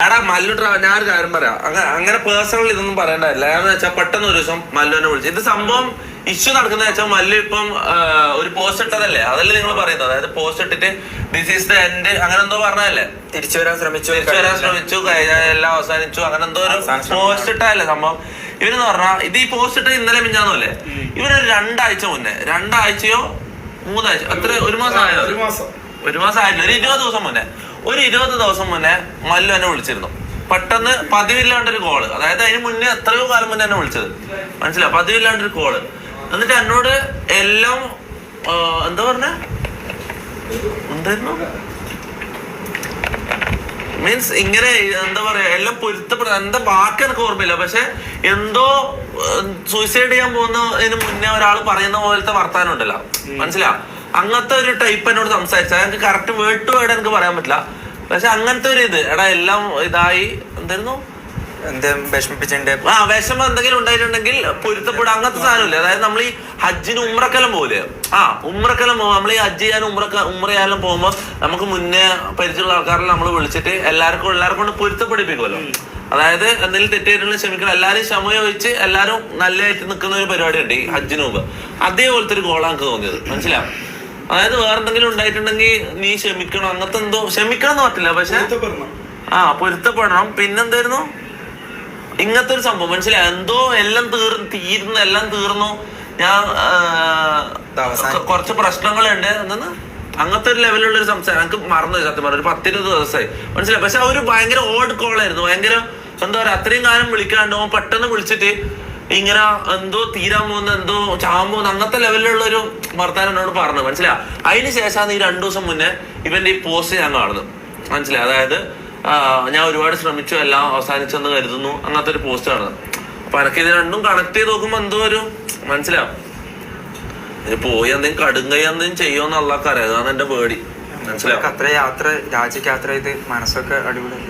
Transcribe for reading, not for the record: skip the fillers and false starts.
എടാ മല്ലു ഞാനൊരു കാര്യം പറയാം. അങ്ങനെ പേഴ്സണൽ ഇതൊന്നും പറയണ്ടല്ല. എന്ന് വെച്ചാൽ പെട്ടെന്ന് ഒരു ദിവസം മല്ലുവിനെ വിളിച്ചു. ഇത് സംഭവം ഇഷ്യൂ നടക്കുന്ന വെച്ചാൽ മല്ലു ഇപ്പം ഒരു പോസ്റ്റ് ഇട്ടതല്ലേ, അതല്ലേ നിങ്ങൾ പറയുന്നത്. അതായത് പോസ്റ്റ് ഇട്ടിട്ട് ദിസ് ഈസ് ദ എൻഡ് അങ്ങനെ എന്തോ പറഞ്ഞതല്ലേ, തിരിച്ചു വരാൻ ശ്രമിച്ചു, എല്ലാം അവസാനിച്ചു, അങ്ങനെ എന്തോ ഒരു പോസ്റ്റ് ഇട്ടല്ലേ സംഭവം. ഇവരെന്ന് പറഞ്ഞാൽ ഇത് ഈ പോസ്റ്റ് ഇട്ട് ഇന്നലെ മിഞ്ഞാന്നല്ലേ, ഇവരൊരു 2 ആഴ്ച മുന്നേ, 2 ആഴ്ചയോ 3 ആഴ്ച അത്ര ഒരു മാസം ആയില്ല, ഒരു മാസം ആയില്ല, ഒരു 20 ദിവസം മുന്നേ, ഒരു 20 ദിവസം മുന്നേ മല്ലു എന്നെ വിളിച്ചിരുന്നു. പെട്ടെന്ന് പതിവില്ലാണ്ടൊരു കോള്. അതായത് അതിന് മുന്നേ എത്രയോ കാലം മുന്നേ എന്നെ വിളിച്ചത്, മനസ്സിലാവും, പതിവില്ലാണ്ടൊരു കോള്. എന്നിട്ട് എന്നോട് എല്ലാം എന്താ പറഞ്ഞ എന്തായിരുന്നു മീൻസ് ഇങ്ങനെ എന്താ പറയാ, എല്ലാം പൊരുത്തപ്പെടുക, എന്താ വാക്ക് എനിക്ക് ഓർമ്മയില്ല. പക്ഷെ എന്തോ സൂയിസൈഡ് ചെയ്യാൻ പോകുന്നതിന് മുന്നേ ഒരാൾ പറയുന്ന പോലത്തെ വർത്താനം ഉണ്ടല്ലോ, മനസ്സിലാ, അങ്ങനത്തെ ഒരു ടൈപ്പ് എന്നോട് സംസാരിച്ചാൽ എനിക്ക് കറക്റ്റ് വേർഡ് ടു വേർഡ് എനിക്ക് പറയാൻ പറ്റില്ല. പക്ഷെ അങ്ങനത്തെ ഒരു ഇത് എടാ എല്ലാം ഇതായി എന്തായിരുന്നു വിഷമിപ്പിച്ചിട്ടുണ്ട്, വിഷമം എന്തെങ്കിലും ഉണ്ടായിട്ടുണ്ടെങ്കിൽ പൊരുത്തപ്പെടുക, അങ്ങനത്തെ സാധനമില്ലേ. അതായത് നമ്മൾ ഈ ഹജ്ജിന് ഉമ്രക്കെല്ലാം പോലെ, ഉമ്രക്കെല്ലാം പോകും, നമ്മൾ ഈ ഹജ്ജ് ചെയ്യാനും ഉമ്രയാലും പോകുമ്പോൾ നമുക്ക് മുന്നേ പരിചയമുള്ള ആൾക്കാരെല്ലാം നമ്മൾ വിളിച്ചിട്ട് എല്ലാവർക്കും കൊണ്ട് പൊരുത്തപ്പെടിപ്പിക്കുമല്ലോ. അതായത് എന്തെങ്കിലും തെറ്റായിട്ടുണ്ടെങ്കിൽ ക്ഷമിക്കണം, എല്ലാവരും ക്ഷമ ചോദിച്ച് എല്ലാവരും നല്ലതായിട്ട് നിൽക്കുന്ന ഒരു പരിപാടി ഉണ്ട് ഈ ഹജ്ജിന് മുമ്പ്. അതേപോലത്തെ ഒരു ഗോളാണ് എനിക്ക് തോന്നിയത്, മനസ്സിലാവും. അതായത് വേറെ എന്തെങ്കിലും ഉണ്ടായിട്ടുണ്ടെങ്കിൽ നീ ക്ഷമിക്കണം, അങ്ങനത്തെ എന്തോ ക്ഷമിക്കണം എന്ന് പറ്റില്ല, പക്ഷെ പൊരുത്തപ്പെടണം. പിന്നെന്തായിരുന്നു ഇങ്ങനത്തെ ഒരു സംഭവം, മനസ്സിലായി, എന്തോ എല്ലാം തീർന്നു, ഞാൻ കുറച്ച് പ്രശ്നങ്ങളുണ്ട് എന്നു അങ്ങനത്തെ ഒരു ലെവലുള്ള ഒരു സംസാരം എനിക്ക് മറന്നു, സത്യം പറഞ്ഞ ഒരു 10-20 ദിവസമായി, മനസ്സിലായി. പക്ഷെ ഒരു ഭയങ്കര ഓഡ് കോളായിരുന്നു, ഭയങ്കര എന്താ പറയാ, അത്രയും കാലം വിളിക്കാണ്ടോ പെട്ടെന്ന് വിളിച്ചിട്ട് ഇങ്ങനെ എന്തോ തീരാൻ പോകുന്ന, എന്തോ ചാവാൻ പോകുന്ന, അങ്ങനത്തെ ലെവലിലുള്ള ഒരു വർത്താനം എന്നോട് പറഞ്ഞു, മനസ്സിലാ. അതിന് ശേഷമാണ് ഈ 2 ദിവസം മുന്നേ ഇവന്റെ ഈ പോസ്റ്റ് ഞാൻ കാണുന്നത്, മനസ്സിലായി. അതായത് ഞാൻ ഒരുപാട് ശ്രമിച്ചു, എല്ലാം അവസാനിച്ചെന്ന് കരുതുന്നു, അങ്ങനത്തെ ഒരു പോസ്റ്റ് കാണുന്നത്. അപ്പൊ എനിക്ക് ഇത് രണ്ടും കണക്ട് ചെയ്ത് നോക്കുമ്പോ എന്തോ ഒരു മനസ്സിലാവും, പോയി എന്തെങ്കിലും കടുങ്കൈ എന്തെങ്കിലും ചെയ്യുമെന്ന് അള്ളാഹ്ക്ക് അറിയാം, അതാണ് എന്റെ പേടി, മനസ്സിലാവും. അത്ര യാത്ര, രാജ്യക്ക് യാത്ര ചെയ്ത് മനസ്സൊക്കെ അടിപൊളി.